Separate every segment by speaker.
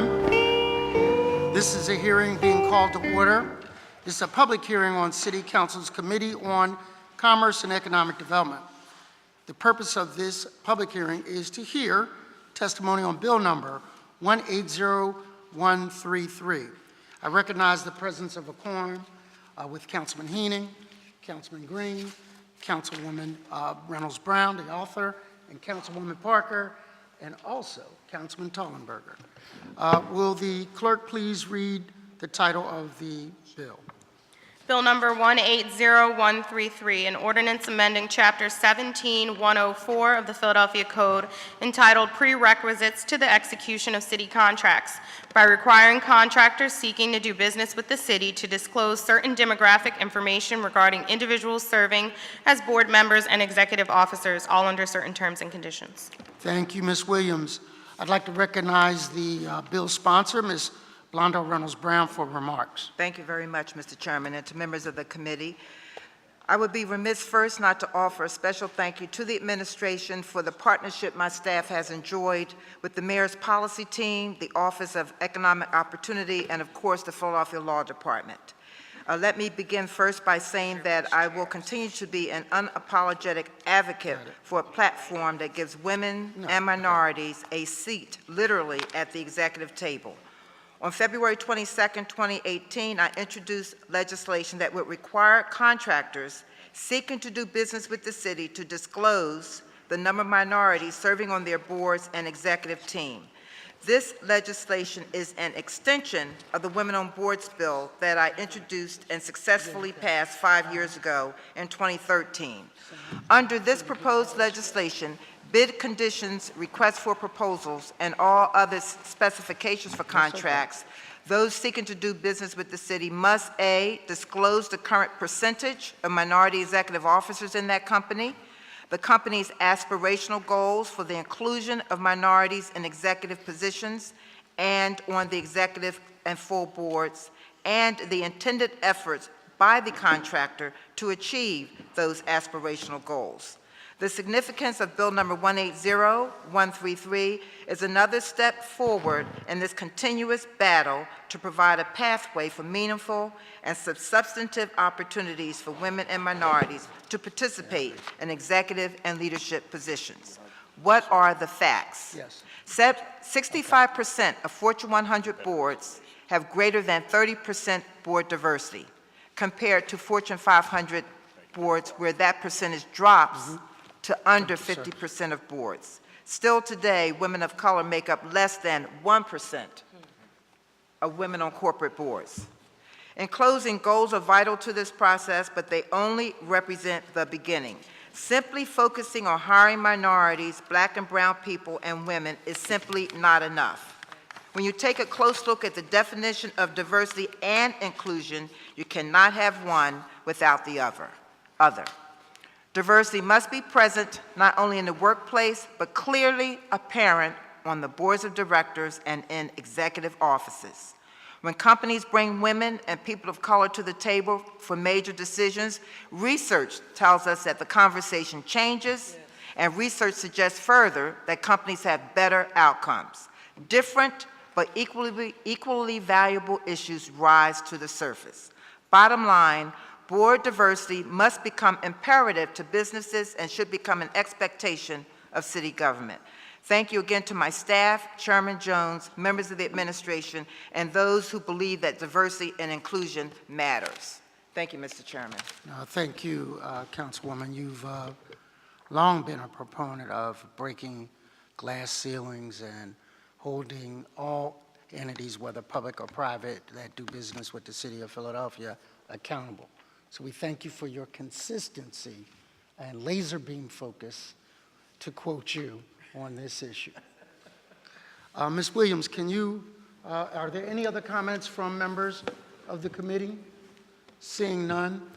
Speaker 1: everyone. This is a hearing being called to order. This is a public hearing on City Council's Committee on Commerce and Economic Development. The purpose of this public hearing is to hear testimony on Bill number 180133. I recognize the presence of a quorum with Councilman Heening, Councilman Green, Councilwoman Reynolds Brown, the author, and Councilwoman Parker, and also Councilman Tollenberger. Will the clerk please read the title of the bill?
Speaker 2: Bill number 180133, an ordinance amending Chapter 17104 of the Philadelphia Code entitled Prerequisites to the Execution of City Contracts by requiring contractors seeking to do business with the city to disclose certain demographic information regarding individuals serving as board members and executive officers, all under certain terms and conditions.
Speaker 1: Thank you, Ms. Williams. I'd like to recognize the bill's sponsor, Ms. Blondo Reynolds Brown, for remarks.
Speaker 3: Thank you very much, Mr. Chairman, and to members of the committee. I would be remiss first not to offer a special thank you to the administration for the partnership my staff has enjoyed with the mayor's policy team, the Office of Economic Opportunity, and of course the Philadelphia Law Department. Let me begin first by saying that I will continue to be an unapologetic advocate for a platform that gives women and minorities a seat, literally, at the executive table. On February 22nd, 2018, I introduced legislation that would require contractors seeking to do business with the city to disclose the number of minorities serving on their boards and executive team. This legislation is an extension of the Women on Boards bill that I introduced and successfully passed 5 years ago in 2013. Under this proposed legislation, bid conditions, requests for proposals, and all other specifications for contracts, those seeking to do business with the city must A, disclose the current percentage of minority executive officers in that company, the company's aspirational goals for the inclusion of minorities in executive positions and on the executive and full boards, and the intended efforts by the contractor to achieve those aspirational goals. The significance of Bill number 180133 is another step forward in this continuous battle to provide a pathway for meaningful and substantive opportunities for women and minorities to participate in executive and leadership positions. What are the facts?
Speaker 1: Yes.
Speaker 3: 65% of Fortune 100 boards have greater than 30% board diversity, compared to Fortune 500 boards where that percentage drops to under 50% of boards. Still today, women of color make up less than 1% of women on corporate boards. In closing, goals are vital to this process, but they only represent the beginning. Simply focusing on hiring minorities, black and brown people, and women is simply not enough. When you take a close look at the definition of diversity and inclusion, you cannot have one without the other. Diversity must be present not only in the workplace, but clearly apparent on the boards of directors and in executive offices. When companies bring women and people of color to the table for major decisions, research tells us that the conversation changes, and research suggests further that companies have better outcomes. Different but equally valuable issues rise to the surface. Bottom line, board diversity must become imperative to businesses and should become an expectation of city government. Thank you again to my staff, Chairman Jones, members of the administration, and those who believe that diversity and inclusion matters. Thank you, Mr. Chairman.
Speaker 1: Thank you, Councilwoman. You've long been a proponent of breaking glass ceilings and holding all entities, whether public or private, that do business with the city of Philadelphia accountable. So we thank you for your consistency and laser beam focus, to quote you, on this issue. Ms. Williams, are there any other comments from members of the committee? Seeing none,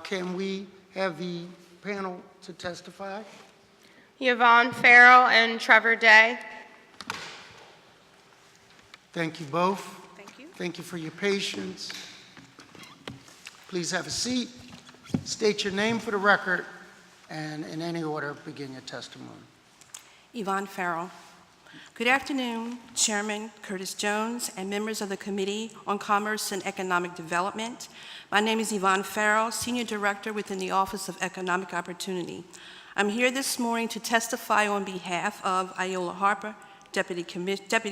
Speaker 1: can we have the panel to testify?
Speaker 2: Yvonne Farrell and Trevor Day.
Speaker 1: Thank you both.
Speaker 2: Thank you.
Speaker 1: Thank you for your patience. Please have a seat. State your name for the record, and in any order, begin your testimony.
Speaker 4: Yvonne Farrell. Good afternoon, Chairman Curtis Jones and members of the Committee on Commerce and Economic Development. My name is Yvonne Farrell, Senior Director within the Office of Economic Opportunity. I'm here this morning to testify on behalf of Iola Harper, Deputy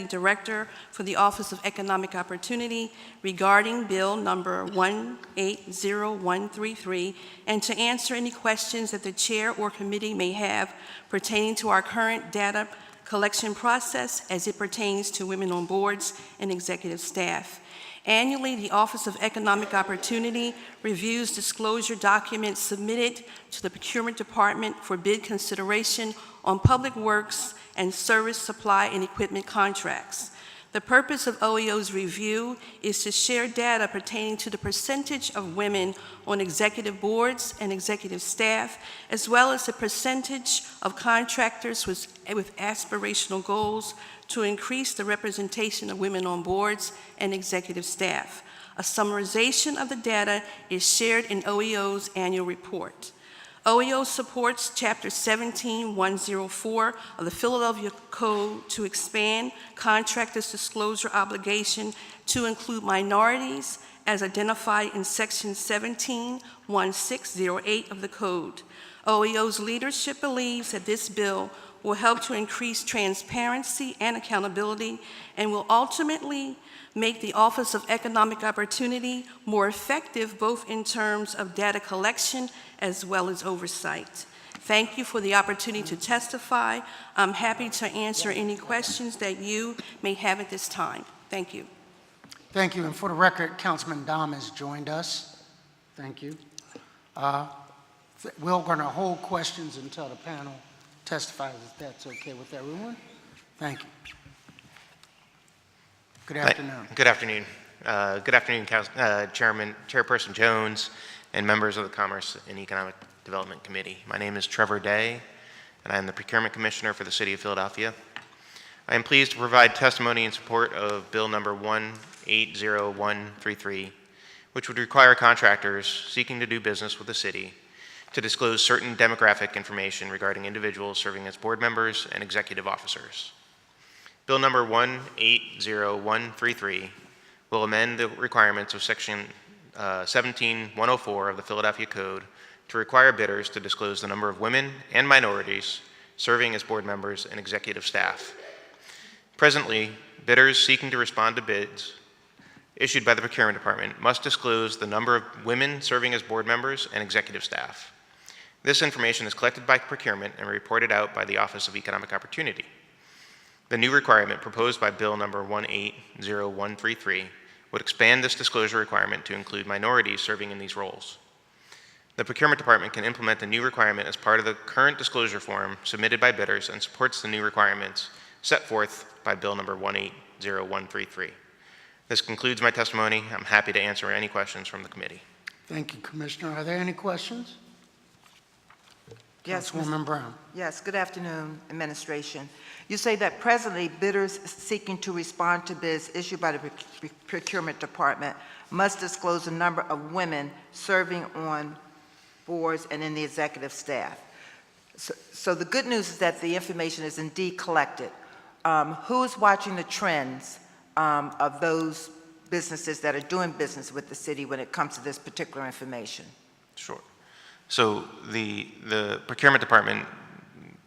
Speaker 4: Director for the Office of Economic Opportunity, regarding Bill number 180133, and to answer any questions that the Chair or Committee may have pertaining to our current data collection process as it pertains to women on boards and executive staff. Annually, the Office of Economic Opportunity reviews disclosure documents submitted to the Procurement Department for bid consideration on public works and service supply and equipment contracts. The purpose of OEO's review is to share data pertaining to the percentage of women on executive boards and executive staff, as well as the percentage of contractors with aspirational goals to increase the representation of women on boards and executive staff. A summarization of the data is shared in OEO's annual report. OEO supports Chapter 17104 of the Philadelphia Code to expand contractors' disclosure obligation to include minorities as identified in Section 171608 of the Code. OEO's leadership believes that this bill will help to increase transparency and accountability and will ultimately make the Office of Economic Opportunity more effective both in terms of data collection as well as oversight. Thank you for the opportunity to testify. I'm happy to answer any questions that you may have at this time. Thank you.
Speaker 1: Thank you. And for the record, Councilman Dom has joined us. Thank you. We're going to hold questions until the panel testifies, if that's okay with everyone. Thank you. Good afternoon.
Speaker 5: Good afternoon. Good afternoon, Chairperson Jones, and members of the Commerce and Economic Development Committee. My name is Trevor Day, and I am the Procurement Commissioner for the City of Philadelphia. I am pleased to provide testimony in support of Bill number 180133, which would require contractors seeking to do business with the city to disclose certain demographic information regarding individuals serving as board members and executive officers. Bill number 180133 will amend the requirements of Section 17104 of the Philadelphia Code to require bidders to disclose the number of women and minorities serving as board members and executive staff. Presently, bidders seeking to respond to bids issued by the Procurement Department must disclose the number of women serving as board members and executive staff. This information is collected by procurement and reported out by the Office of Economic Opportunity. The new requirement proposed by Bill number 180133 would expand this disclosure requirement to include minorities serving in these roles. The Procurement Department can implement the new requirement as part of the current disclosure form submitted by bidders and supports the new requirements set forth by Bill number 180133. This concludes my testimony. I'm happy to answer any questions from the committee.
Speaker 1: Thank you, Commissioner. Are there any questions?
Speaker 3: Yes,
Speaker 1: Councilwoman Brown.
Speaker 3: Yes, good afternoon, Administration. You say that presently bidders seeking to respond to bids issued by the Procurement Department must disclose the number of women serving on boards and in the executive staff. So the good news is that the information is indeed collected. Who is watching the trends of those businesses that are doing business with the city when it comes to this particular information?
Speaker 5: Sure. So the Procurement Department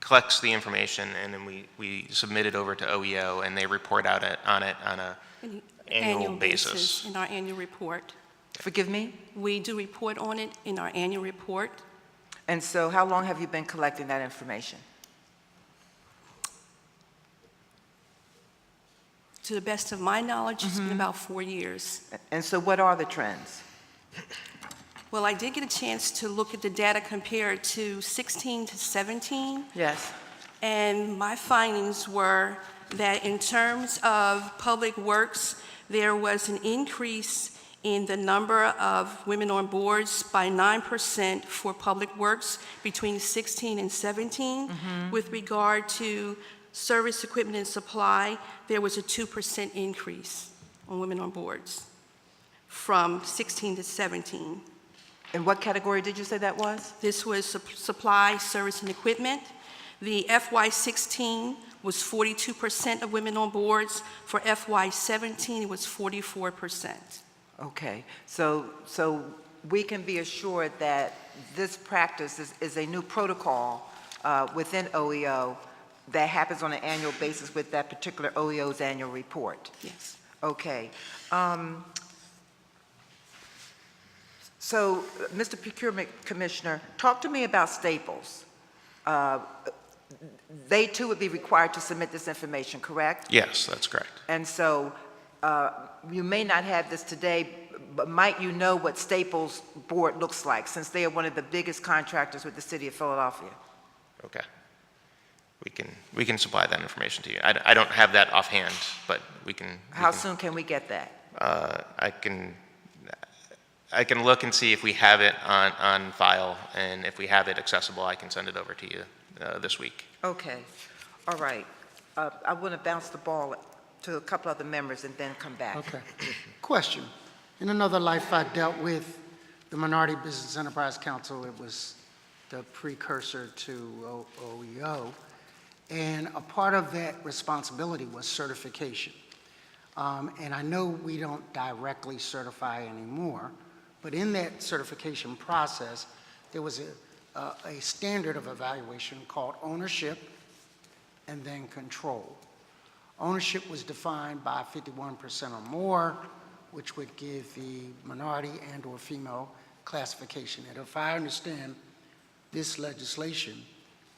Speaker 5: collects the information, and then we submit it over to OEO, and they report out on it on an annual basis.
Speaker 4: In our annual report.
Speaker 3: Forgive me?
Speaker 4: We do report on it in our annual report.
Speaker 3: And so how long have you been collecting that information?
Speaker 4: To the best of my knowledge, it's been about 4 years.
Speaker 3: And so what are the trends?
Speaker 4: Well, I did get a chance to look at the data compared to 16 to 17.
Speaker 3: Yes.
Speaker 4: And my findings were that in terms of public works, there was an increase in the number of women on boards by 9% for public works between 16 and 17. With regard to service equipment and supply, there was a 2% increase on women on boards from 16 to 17.
Speaker 3: And what category did you say that was?
Speaker 4: This was supply, service, and equipment. The FY16 was 42% of women on boards. For FY17, it was 44%.
Speaker 3: Okay, so we can be assured that this practice is a new protocol within OEO that happens on an annual basis with that particular OEO's annual report?
Speaker 4: Yes.
Speaker 3: Okay. So, Mr. Procurement Commissioner, talk to me about Staples. They too would be required to submit this information, correct?
Speaker 5: Yes, that's correct.
Speaker 3: And so you may not have this today, but might you know what Staples board looks like, since they are one of the biggest contractors with the city of Philadelphia?
Speaker 5: Okay. We can supply that information to you. I don't have that offhand, but we can.
Speaker 3: How soon can we get that?
Speaker 5: I can look and see if we have it on file, and if we have it accessible, I can send it over to you this week.
Speaker 3: Okay, all right. I want to bounce the ball to a couple other members and then come back.
Speaker 1: Okay. Question. In another life, I dealt with the Minority Business Enterprise Council. It was the precursor to OEO. And a part of that responsibility was certification. And I know we don't directly certify anymore, but in that certification process, there was a standard of evaluation called ownership and then control. Ownership was defined by 51% or more, which would give the minority and or female classification. And if I understand this legislation,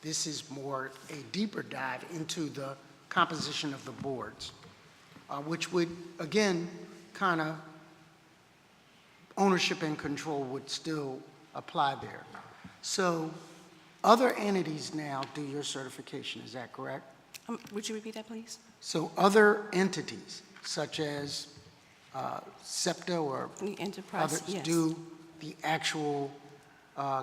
Speaker 1: this is more a deeper dive into the composition of the boards, which would, again, kind of ownership and control would still apply there. So other entities now do your certification, is that correct?
Speaker 4: Would you repeat that, please?
Speaker 1: So other entities, such as SEPTA or
Speaker 4: The enterprise,
Speaker 1: others,
Speaker 4: yes.
Speaker 1: do the actual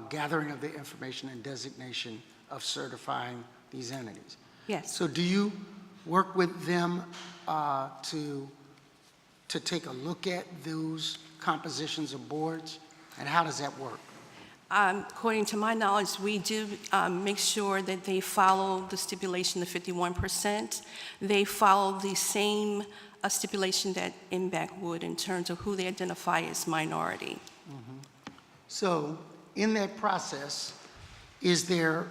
Speaker 1: gathering of the information and designation of certifying these entities.
Speaker 4: Yes.
Speaker 1: So do you work with them to take a look at those compositions of boards, and how does that work?
Speaker 4: According to my knowledge, we do make sure that they follow the stipulation of 51%. They follow the same stipulation that MBAC would in terms of who they identify as minority.
Speaker 1: Mm-hmm. So in that process, is there,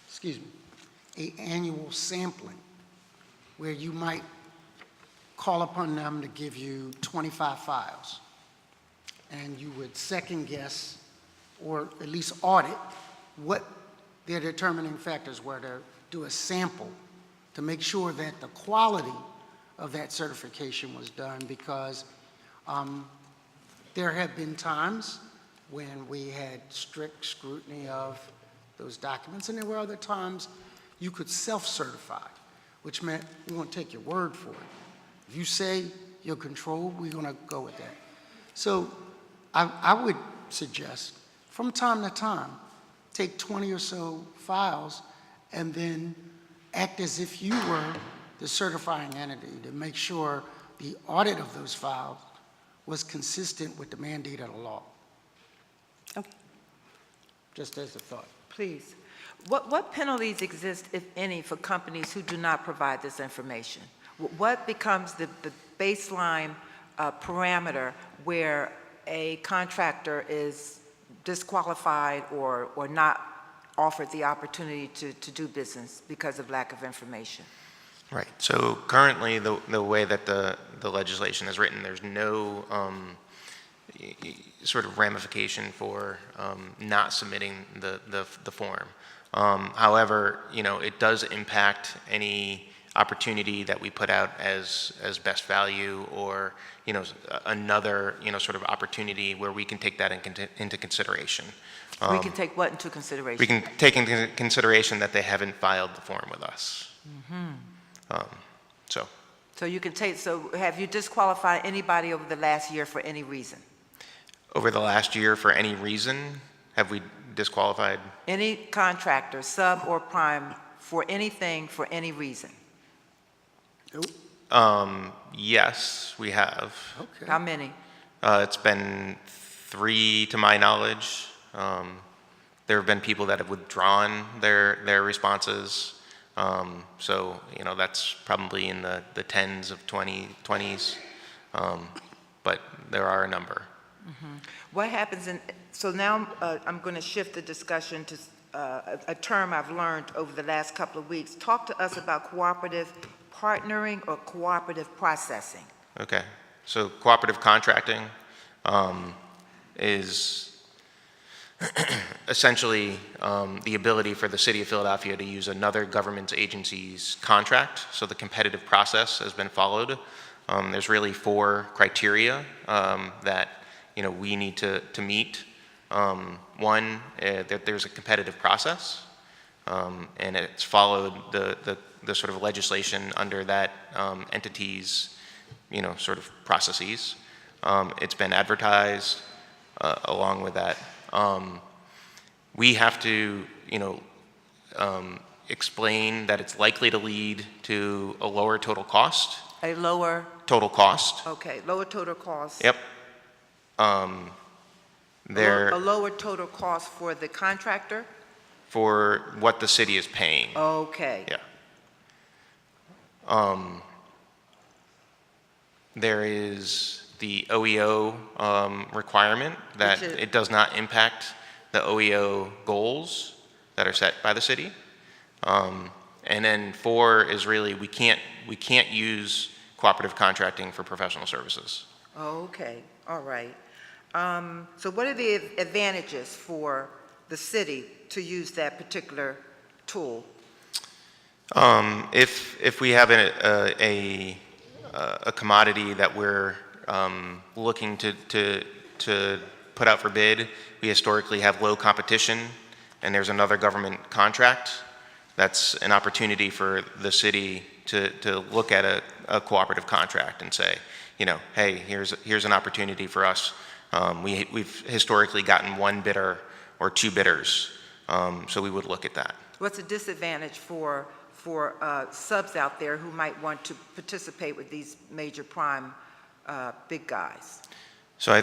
Speaker 1: excuse me, an annual sampling where you might call upon them to give you 25 files, and you would second guess or at least audit what their determining factors were, to do a sample to make sure that the quality of that certification was done? Because there have been times when we had strict scrutiny of those documents, and there were other times you could self-certify, which meant we won't take your word for it. If you say you're controlled, we're going to go with that. So I would suggest, from time to time, take 20 or so files and then act as if you were the certifying entity to make sure the audit of those files was consistent with the mandate of the law.
Speaker 4: Okay.
Speaker 1: Just as a thought.
Speaker 3: Please. What penalties exist, if any, for companies who do not provide this information? What becomes the baseline parameter where a contractor is disqualified or not offered the opportunity to do business because of lack of information?
Speaker 5: Right. So currently, the way that the legislation is written, there's no sort of ramification for not submitting the form. However, it does impact any opportunity that we put out as best value, or another sort of opportunity where we can take that into consideration.
Speaker 3: We can take what into consideration?
Speaker 5: We can take into consideration that they haven't filed the form with us. Mm-hmm. So
Speaker 3: you can take. So have you disqualified anybody over the last year for any reason?
Speaker 5: Over the last year, for any reason, have we disqualified?
Speaker 3: Any contractor, sub or prime, for anything, for any reason?
Speaker 5: Yes, we have.
Speaker 1: Okay.
Speaker 3: How many?
Speaker 5: It's been 3 to my knowledge. There have been people that have withdrawn their responses. So, that's probably in the tens of 20s, but there are a number.
Speaker 3: What happens so now I'm going to shift the discussion to a term I've learned over the last couple of weeks. Talk to us about cooperative partnering or cooperative processing.
Speaker 5: Okay, so cooperative contracting is essentially the ability for the City of Philadelphia to use another government agency's contract. So the competitive process has been followed. There's really 4 criteria that we need to meet. One, that there's a competitive process, and it's followed the sort of legislation under that entity's sort of processes. It's been advertised along with that. We have to explain that it's likely to lead to a lower total cost.
Speaker 3: A lower,
Speaker 5: Total cost.
Speaker 3: okay, lower total cost.
Speaker 5: Yep.
Speaker 3: A lower total cost for the contractor?
Speaker 5: For what the city is paying.
Speaker 3: Okay.
Speaker 5: Yeah. There is the OEO requirement that it does not impact the OEO goals that are set by the city. And then 4 is really we can't use cooperative contracting for professional services.
Speaker 3: Okay, all right. So what are the advantages for the city to use that particular tool?
Speaker 5: If we have a commodity that we're looking to put out for bid, we historically have low competition, and there's another government contract, that's an opportunity for the city to look at a cooperative contract and say, hey, here's an opportunity for us. We've historically gotten 1 bidder or 2 bidders, so we would look at that.
Speaker 3: What's a disadvantage for subs out there who might want to participate with these major prime big guys?
Speaker 5: So I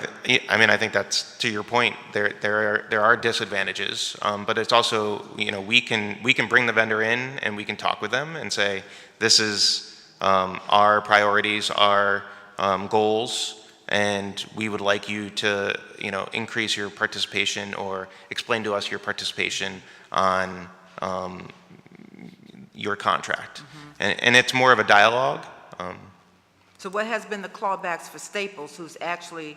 Speaker 5: think that's, to your point, there are disadvantages, but it's also, we can bring the vendor in and we can talk with them and say, this is our priorities, our goals, and we would like you to, increase your participation or explain to us your participation on your contract. And it's more of a dialogue.
Speaker 3: So what has been the clawbacks for Staples, who's actually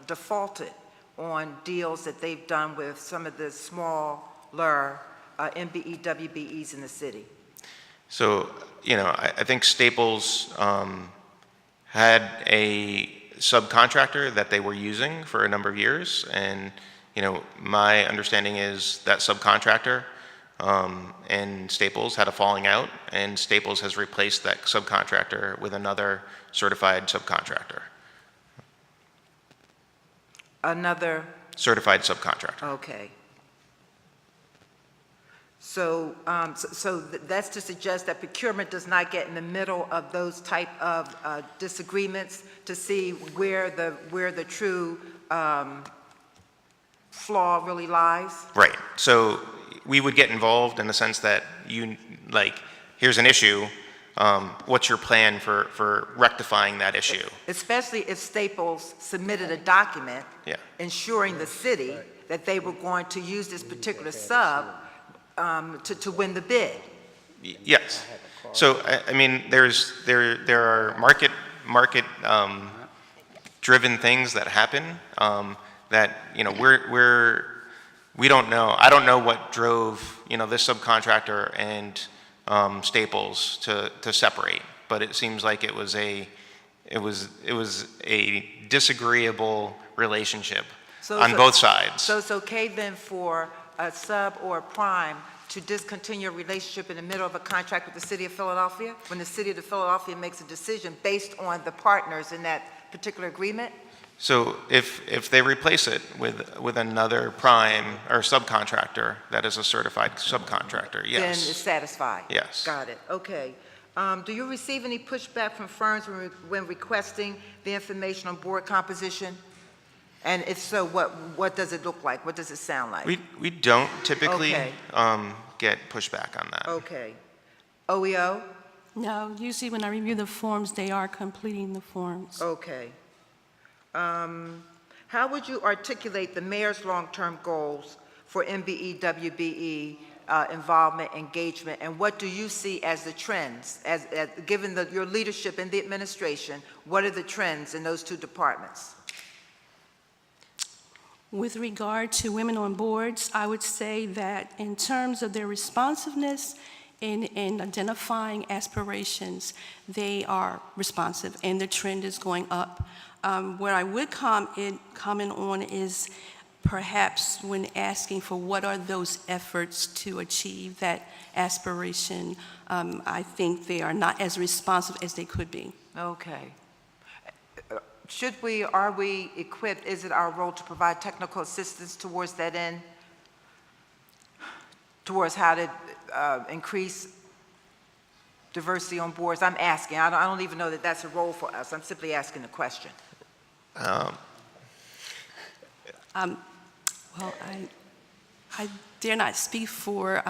Speaker 3: defaulted on deals that they've done with some of the smaller MBE, WBEs in the city?
Speaker 5: So, I think Staples had a subcontractor that they were using for a number of years, and my understanding is that subcontractor and Staples had a falling out, and Staples has replaced that subcontractor with another certified subcontractor.
Speaker 3: Another?
Speaker 5: Certified subcontractor.
Speaker 3: Okay. So, that's to suggest that procurement does not get in the middle of those type of disagreements to see where the true flaw really lies?
Speaker 5: Right. So we would get involved in the sense that here's an issue. What's your plan for rectifying that issue?
Speaker 3: Especially if Staples submitted a document ensuring the city that they were going to use this particular sub to win the bid.
Speaker 5: Yes. So there are market driven things that happen that we don't know. I don't know what drove this subcontractor and Staples to separate, but it seems like it was a disagreeable relationship on both sides.
Speaker 3: So it's okay then for a sub or a prime to discontinue a relationship in the middle of a contract with the City of Philadelphia when the City of Philadelphia makes a decision based on the partners in that particular agreement?
Speaker 5: So if they replace it with another prime or subcontractor that is a certified subcontractor, yes.
Speaker 3: Then it's satisfied?
Speaker 5: Yes.
Speaker 3: Got it, okay. Do you receive any pushback from firms when requesting the information on board composition? And if so, what does it look like? What does it sound like?
Speaker 5: We don't typically
Speaker 3: Okay.
Speaker 5: get pushback on that.
Speaker 3: Okay. OEO?
Speaker 4: No, usually when I review the forms, they are completing the forms.
Speaker 3: Okay. How would you articulate the mayor's long-term goals for MBE, WBE involvement, engagement, and what do you see as the trends? Given your leadership in the administration, what are the trends in those two departments?
Speaker 4: With regard to women on boards, I would say that in terms of their responsiveness in identifying aspirations, they are responsive and the trend is going up. What I would comment on is perhaps when asking for what are those efforts to achieve that aspiration, I think they are not as responsive as they could be.
Speaker 3: Okay. Are we equipped, is it our role to provide technical assistance towards that end? Towards how to increase diversity on boards? I'm asking. I don't even know that that's a role for us. I'm simply asking the question.
Speaker 4: Well, I dare not speak for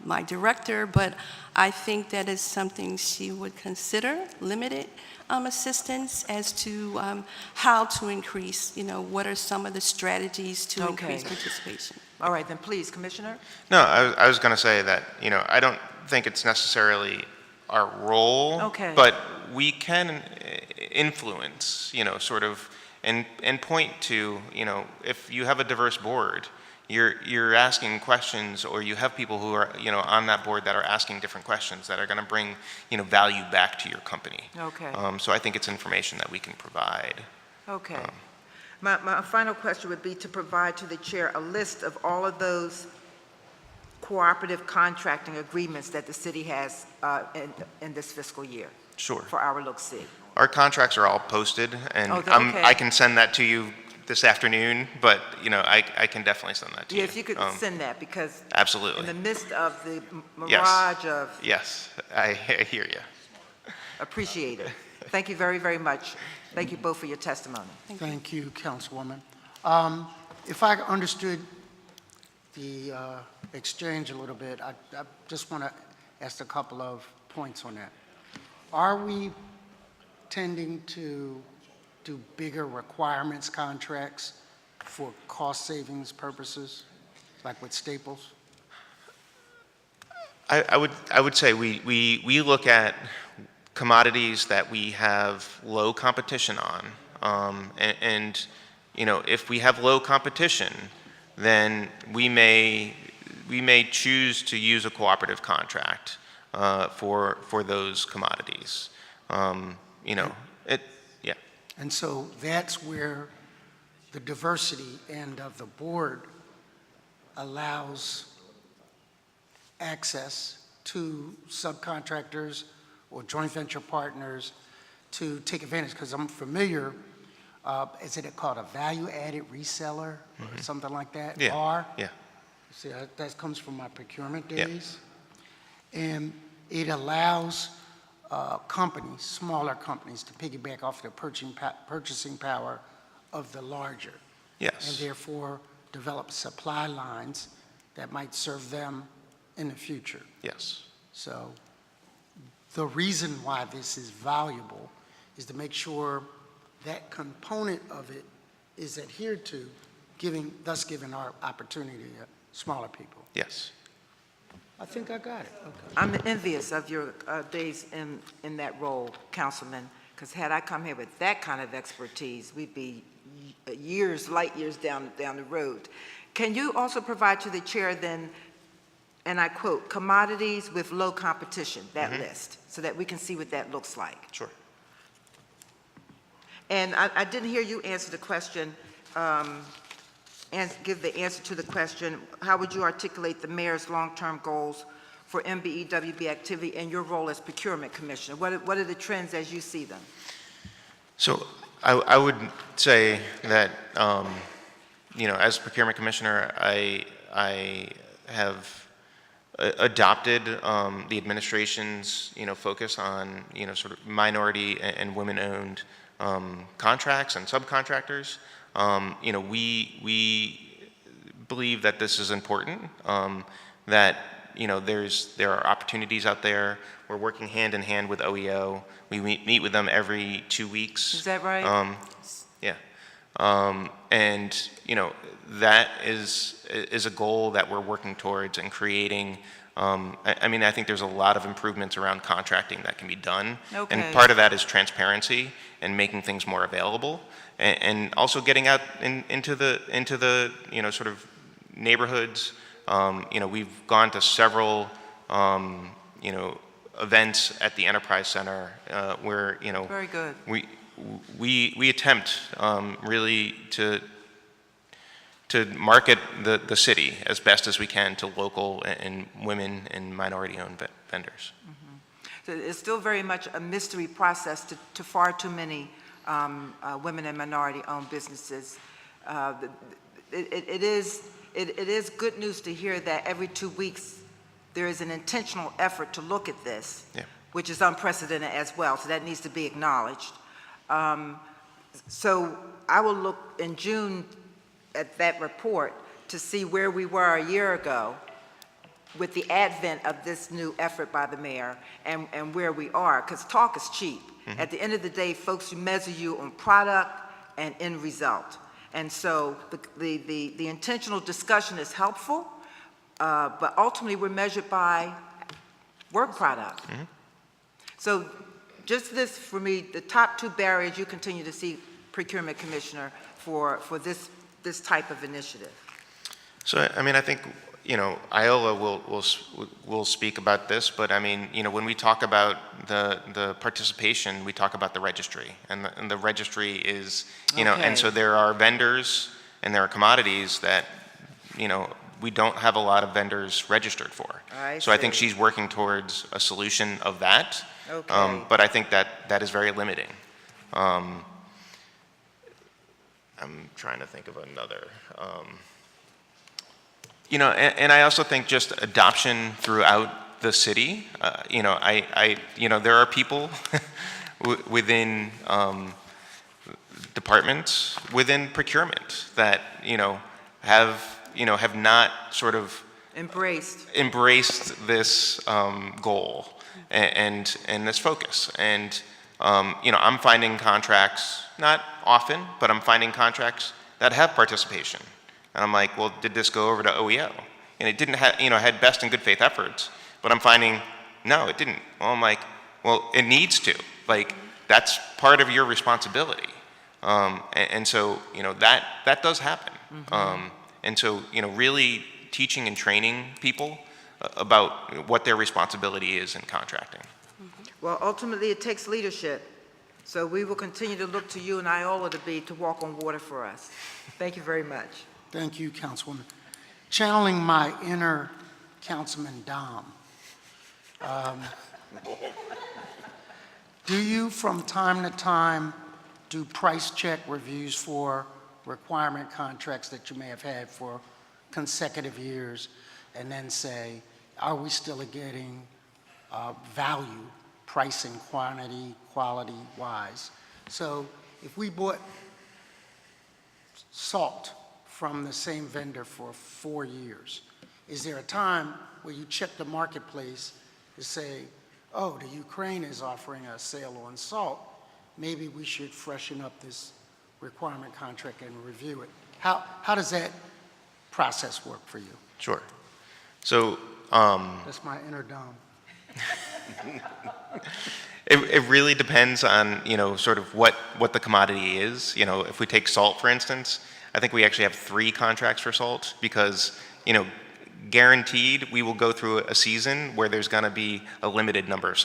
Speaker 4: my director, but I think that is something she would consider, limited assistance as to how to increase, what are some of the strategies to increase participation.
Speaker 3: All right, then please, Commissioner.
Speaker 5: No, I was going to say that, I don't think it's necessarily our role,
Speaker 3: Okay.
Speaker 5: but we can influence, sort of, and point to, if you have a diverse board, you're asking questions, or you have people who are, on that board that are asking different questions that are going to bring, value back to your company.
Speaker 3: Okay.
Speaker 5: So I think it's information that we can provide.
Speaker 3: Okay. My final question would be to provide to the chair a list of all of those cooperative contracting agreements that the city has in this fiscal year.
Speaker 5: Sure.
Speaker 3: For our look-see.
Speaker 5: Our contracts are all posted, and
Speaker 3: Oh, okay.
Speaker 5: I can send that to you this afternoon, but, I can definitely send that to you.
Speaker 3: Yeah, if you could send that, because
Speaker 5: Absolutely.
Speaker 3: in the midst of the
Speaker 5: Yes.
Speaker 3: mirage of,
Speaker 5: Yes, I hear you.
Speaker 3: appreciate it. Thank you very, very much. Thank you both for your testimony.
Speaker 1: Thank you, Councilwoman. If I understood the exchange a little bit, I just want to ask a couple of points on that. Are we tending to do bigger requirements contracts for cost savings purposes, like with Staples?
Speaker 5: I would say we look at commodities that we have low competition on, and if we have low competition, then we may choose to use a cooperative contract for those commodities. Yeah.
Speaker 1: And so that's where the diversity end of the board allows access to subcontractors or joint venture partners to take advantage, because I'm familiar, is it called a value-added reseller or something like that?
Speaker 5: Yeah.
Speaker 1: VAR?
Speaker 5: Yeah.
Speaker 1: See, that comes from my procurement days. And it allows companies, smaller companies, to piggyback off the purchasing power of the larger.
Speaker 5: Yes.
Speaker 1: And therefore develop supply lines that might serve them in the future.
Speaker 5: Yes.
Speaker 1: So the reason why this is valuable is to make sure that component of it is adhered to, thus giving our opportunity to smaller people.
Speaker 5: Yes.
Speaker 1: I think I got it. Okay.
Speaker 3: I'm envious of your days in that role, Councilman, because had I come here with that kind of expertise, we'd be light years down the road. Can you also provide to the chair then, and I quote, commodities with low competition, that list, so that we can see what that looks like?
Speaker 5: Sure.
Speaker 3: And I didn't hear you answer the question, and give the answer to the question, how would you articulate the mayor's long-term goals for MBE-WB activity and your role as procurement commissioner? What are the trends as you see them?
Speaker 5: So I would say that, as procurement commissioner, I have adopted the administration's, focus on, sort of minority and women-owned contracts and subcontractors. We believe that this is important, that, there are opportunities out there We're working hand in hand with OEO. We meet with them every 2 weeks.
Speaker 3: Is that right?
Speaker 5: Yeah. And, you know, that is a goal that we're working towards and creating. I mean, I think there's a lot of improvements around contracting that can be done.
Speaker 3: Okay.
Speaker 5: And part of that is transparency and making things more available, and also getting out into the you know, sort of neighborhoods. You know, we've gone to several you know, events at the Enterprise Center where, you know,
Speaker 3: Very good.
Speaker 5: we attempt really to market the city as best as we can to local and women and minority-owned vendors.
Speaker 3: So it's still very much a mystery process to far too many women and minority-owned businesses. It is good news to hear that every 2 weeks there is an intentional effort to look at this,
Speaker 5: Yeah.
Speaker 3: which is unprecedented as well, so that needs to be acknowledged. So I will look in June at that report to see where we were a year ago with the advent of this new effort by the mayor and where we are, because talk is cheap.
Speaker 5: Mm-hmm.
Speaker 3: At the end of the day, folks, you measure you on product and end result. And so the intentional discussion is helpful, but ultimately we're measured by work product.
Speaker 5: Mm-hmm.
Speaker 3: So just this, for me, the top 2 barriers you continue to see, Procurement Commissioner, for this type of initiative.
Speaker 5: So, I mean, I think, you know, Iola will speak about this, but I mean, you know, when we talk about the participation, we talk about the registry, and the registry is, you know, and so there are vendors and there are commodities that, you know, we don't have a lot of vendors registered for. So I think she's working towards a solution of that.
Speaker 3: Okay.
Speaker 5: But I think that is very limiting. I'm trying to think of another. You know, and I also think just adoption throughout the city. You know, you know, there are people within departments, within procurement that, you know, have not sort of embraced this goal and this focus. And you know, I'm finding contracts, not often, but I'm finding contracts that have participation. And I'm like, well, did this go over to OEO? And it didn't have, you know, had best and good faith efforts, but I'm finding, no, it didn't. Well, I'm like, well, it needs to. Like, that's part of your responsibility. And so, you know, that does happen. Mm-hmm. And so, you know, really teaching and training people about what their responsibility is in contracting.
Speaker 3: Well, ultimately, it takes leadership. So we will continue to look to you and Iola to walk on water for us. Thank you very much.
Speaker 1: Thank you, Councilwoman. Channeling my inner Councilman Dom, do you, from time to time, do price check reviews for requirement contracts that you may have had for consecutive years, and then say, are we still getting value, pricing, quantity, quality-wise? So if we bought salt from the same vendor for 4 years, is there a time where you check the marketplace to say, oh, the Ukraine is offering a sale on salt, maybe we should freshen up this requirement contract and review it? How does that process work for you?
Speaker 5: Sure. So
Speaker 1: that's my inner Dom.
Speaker 5: It really depends on, you know, sort of what the commodity is. You know, if we take salt, for instance, I think we actually have 3 contracts for salt because, you know, guaranteed we will go through a season where there's going to be a limited number of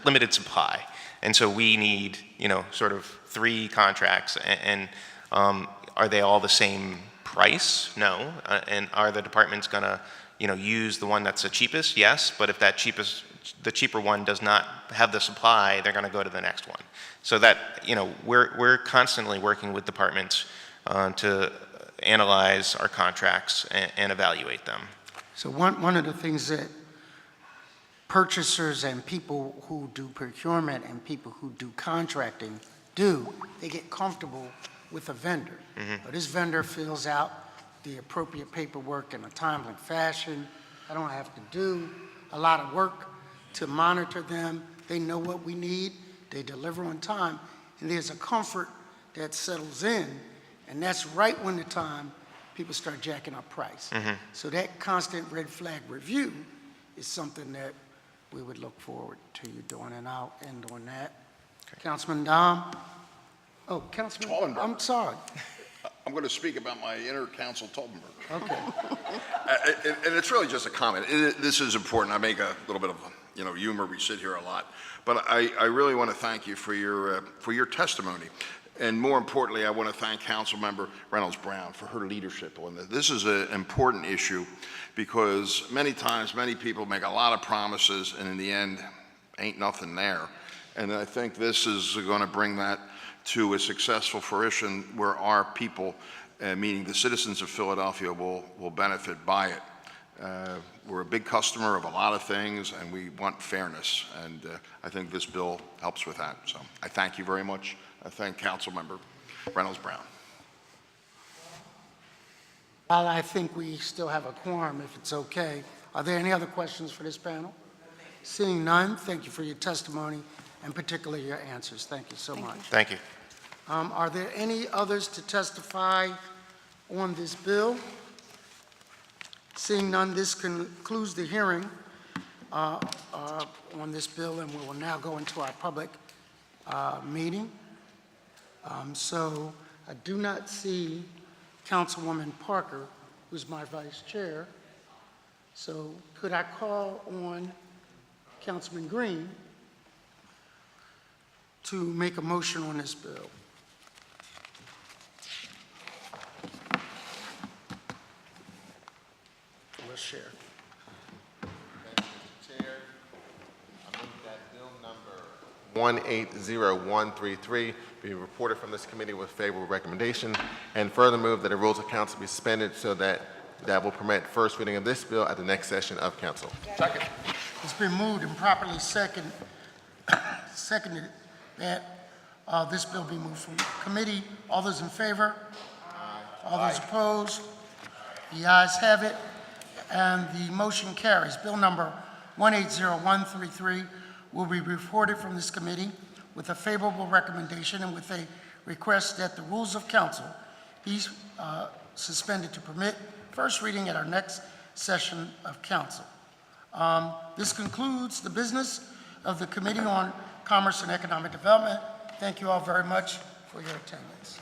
Speaker 5: limited supply. And so we need, you know, sort of 3 contracts. And are they all the same price? No. And are the departments going to, you know, use the one that's the cheapest? Yes. But if the cheaper one does not have the supply, they're going to go to the next one. So that, you know, we're constantly working with departments to analyze our contracts and evaluate them.
Speaker 1: So one of the things that purchasers and people who do procurement and people who do contracting do, they get comfortable with a vendor. Mm-hmm. This vendor fills out the appropriate paperwork in a timely fashion. I don't have to do a lot of work. to monitor them. They know what we need, they deliver on time, and there's a comfort that settles in, and that's right when the time people start jacking up price. So that constant red flag review is something that we would look forward to you doing, and I'll end on that. Councilman Dom? Oh, Councilman,
Speaker 6: Tollenberg.
Speaker 1: I'm sorry.
Speaker 6: I'm going to speak about my inner Council Toldenberg.
Speaker 1: Okay.
Speaker 6: And it's really just a comment. This is important. I make a little bit of, humor. We sit here a lot. But I really want to thank you for your testimony. And more importantly, I want to thank Councilmember Reynolds Brown for her leadership on this. This is an important issue because many times, many people make a lot of promises and in the end, ain't nothing there. And I think this is going to bring that to a successful fruition where our people, meaning the citizens of Philadelphia, will benefit by it. We're a big customer of a lot of things, and we want fairness, and I think this bill helps with that. So I thank you very much. I thank Councilmember Reynolds Brown.
Speaker 1: Well, I think we still have a quorum, if it's okay. Are there any other questions for this panel? Seeing none, thank you for your testimony, and particularly your answers. Thank you so much.
Speaker 5: Thank you.
Speaker 1: Are there any others to testify on this bill? Seeing none, this concludes the hearing on this bill, and we will now go into our public meeting. So I do not see Councilwoman Parker, who's my vice chair. So could I call on Councilman Green to make a motion on this bill? Let's share.
Speaker 7: Thank you, Mr. Chair. I move that bill number 180133 be reported from this committee with favorable recommendation, and further move that the rules of council be suspended so that will permit first reading of this bill at the next session of council.
Speaker 6: Second.
Speaker 1: It's been moved and properly seconded that this bill be moved from committee. All those in favor? All those opposed? The ayes have it, and the motion carries. Bill number 180133 will be reported from this committee with a favorable recommendation and with a request that the rules of council be suspended to permit first reading at our next session of council. This concludes the business of the Committee on Commerce and Economic Development. Thank you all very much for your attendance.